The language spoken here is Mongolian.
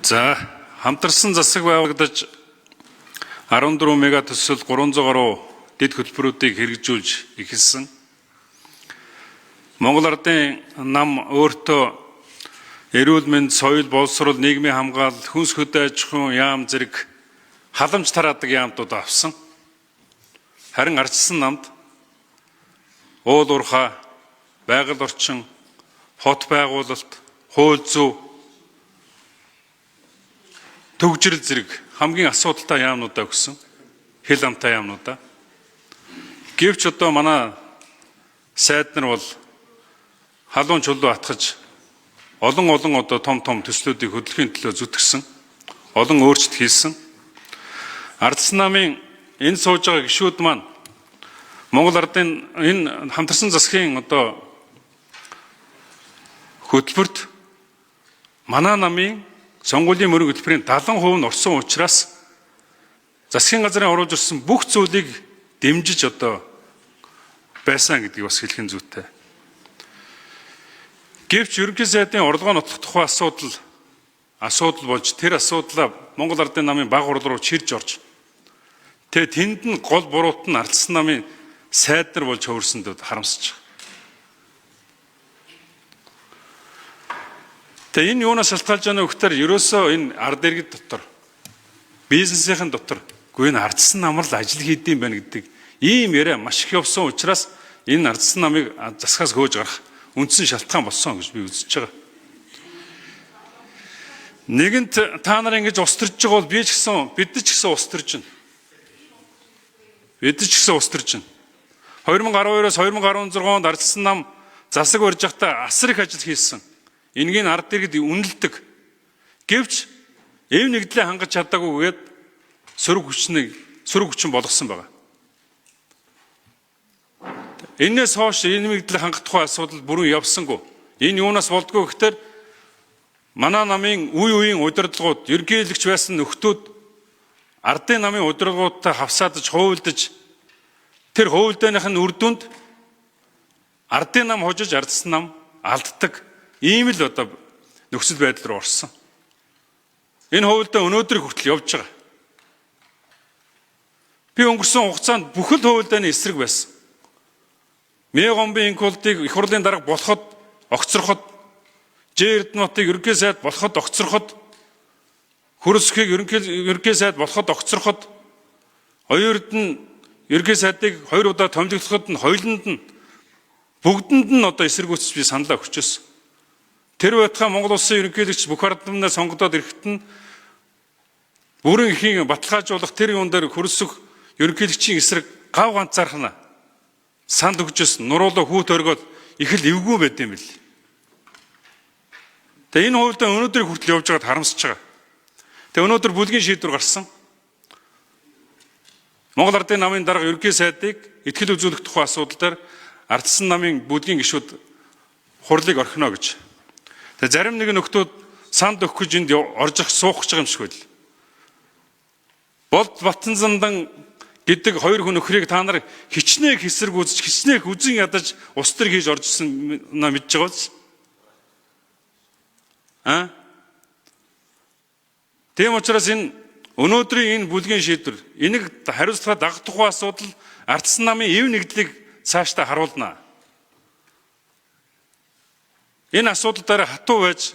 За, хамтарсан засаг байгуулагдаж 14 мега төсөл 300 гаруй дэд хөтөлбөрүүдийг хэрэгжүүлж эхэлсэн. Монгол Ардын нам өөртөө эрүүл мэнд, соёл, боловсрол, нийгмийн хамгаалал, хүнс хөдөө аж ахуйн яам зэрэг халамж тараадаг яамтууд авсан. Харин ардчилсан намд уул уурхай, байгаль орчин, хот байгуулалт, хууль зүйн, төгжрөл зэрэг хамгийн асуудалтай яамнуудаа өгсөн. Хэл амтай яамнуудаа. Гэвч одоо манай сайд нар бол халуун чулуу атгаж олон одоо том төслүүдийг хөдөлгөхийн төлөө зүтгэсэн. Олон өөрчлөлт хийсэн. Ардсан намын энэ сууж байгаа гишүүд маань Монгол Ардын энэ хамтарсан засгийн одоо хөтөлбөрт манай намын сонгуулийн мөрөг хөтөлбөрийн 70% нь орсон учраас засгийн газрын оруулж ирсэн бүх зүйлийг дэмжиж одоо байсан гэдгийг бас хэлэх нь зүйтэй. Гэвч ерөнхий сайдын орлогоо нотлох тухай асуудал болж тэр асуудлаа Монгол Ардын намын баг хурал руу чирж орж тэнд нь гол буруут нь ардсан намын сайд нар болж хувирсандод харамсаж байгаа. Тэгээ энэ юунаас шалтгаалж байгаа нөхдөр ерөөсөө энэ ард иргэд дотор бизнесийн дотор энэ ардсан намар л ажил хийдэм байна гэдэг ийм яриа маш их явсан учраас энэ ардсан намыг засгаас хөөж гарах үндсэн шалтгаан болсон гэж би үзэж байгаа. Нэгэнт та нар ингэж устэрж байгаа бол бид ч гэсэн устэрж байна. Бид ч гэсэн устэрж байна. 2012-оос 2016 онд ардсан нам засаг барьж байхдаа асар их ажил хийсэн. Энгийн ард иргэд үнэлдэг. Гэвч эв нэгдлээ хангаж чадаагүй гээд сөрөг хүчин болгосон байгаа. Энээс хойш энэ нэгдлээ хангах тухай асуудал бүрэн явсангүй. Энэ юунаас болдгоо гэхээр манай намын үеийн удирдлагууд, ерөнхийлөгч байсан нөхдүүд ардын намын удирдлагуудтай хавсаадж, хуйлдаж тэр хуйлдааных нь үр дүнд ардын нам хожиж ардсан нам алддаг. Ийм л одоо нөхцөл байдал руу орсон. Энэ хуульдаа өнөөдөр хүртэл явж байгаа. Би өнгөрсөн хугацаанд бүхэл хуульдааны эсрэг байсан. Мегомбын инкулдыг их хурлын дарга болоход огцроход, Эрдэнэтийг ерөнхий сайд болоход огцроход, Хөрөсхийг ерөнхий сайд болоход огцроход, хоёрд нь ерөнхий сайдыг 2 удаа томилогдоход нь хоёуланд нь бүгдэнд нь одоо эсэргүүцэж би саналаа өгч байсан. Тэр байтугай Монгол улсын ерөнхийлөгч бүх ард түмнээ сонгогдоод ирэхэд нь бүрэн ихийн баталгаажуулах тэр юун дээр хөрсөх ерөнхийлөгчийн эсрэг гав ганцаархна санд өгчөөс нуруулаа хүүт өргөд их л эвгүй байд юм бэл. Тэгээ энэ хуульдаа өнөөдөр хүртэл явж байгаад харамсаж байгаа. Тэгээ өнөөдөр бүлгийн шийдвэр гарсан. Монгол Ардын намын дарга ерөнхий сайдыг итгэл үзүүлэх тухай асуудал дээр ардсан намын бүлгийн гишүүд хурлыг орхино гэж. Тэгээ зарим нэг нөхдүүд санд өгөх гэж энд орж суух гэж байгаа юм шиг байл. Болд Батанзандан гэдэг хоёр хүн нөхрийг та нар хичнээн хэсэргүүцэж, хичнээн үзэн ядаж ус төр хийж орж ирсэн мэдж байгаа биз? Тийм учраас энэ өнөөдрийн энэ бүлгийн шийдвэр энийг хариуцлага дагах тухай асуудал ардсан намын эв нэгдлийг цаашдаа харуулна. Энэ асуудал дээр хатуу байж